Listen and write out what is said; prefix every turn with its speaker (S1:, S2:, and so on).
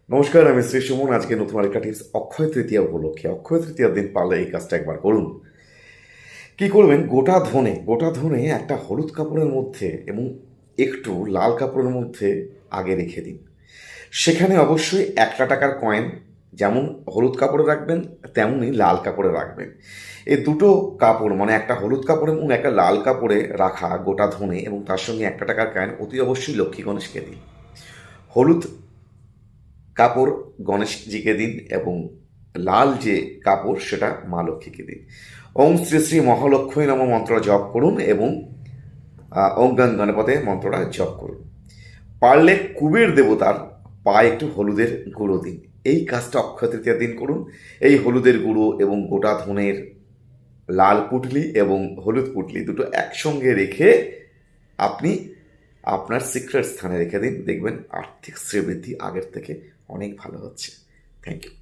S1: নমস্কার, আমি শ্রী সুমন। আজকে নতুন আরেকটা টিপস অক্ষয় তৃতীয়া উপলক্ষে। অক্ষয় তৃতীয়ার দিন পারলে এই কাজটা একবার করুন। কি করবেন? গোটা ধনে একটা হলুদ কাপড়ের মধ্যে এবং একটু লাল কাপড়ের মধ্যে আগে রেখে দিন। সেখানে অবশ্যই 1 টাকার কয়েন যেমন হলুদ কাপড়ে রাখবেন, তেমনই লাল কাপড়ে রাখবেন। এই দুটো কাপড় মানে একটা হলুদ কাপড় এবং একটা লাল কাপড়ে রাখা গোটা ধনে এবং তার সঙ্গে 1 টাকার কয়েন অতি অবশ্যই লক্ষ্মী গণেশকে দিন। হলুদ কাপড় গণেশজিকে দিন এবং লাল যে কাপড় সেটা মা লক্ষ্মীকে দিন। ওম শ্রী শ্রী মহালক্ষ্মী নম মন্ত্র জপ করুন এবং ওম গং গণপতে মন্ত্রটা জপ করুন। পারলে কুবের দেবতার পায়ে একটু হলুদের গুঁড়ো দিন। এই কাজটা অক্ষয় তৃতীয়ার দিন করুন। এই হলুদের গুঁড়ো এবং গোটা ধনের লাল পুঁটলি এবং হলুদ পুঁটলি দুটো একসঙ্গে রেখে আপনি আপনার সিক্রেট স্থানে রেখে দিন। দেখবেন আর্থিক শ্রীবৃদ্ধি আগের থেকে অনেক ভালো হচ্ছে। Thank you.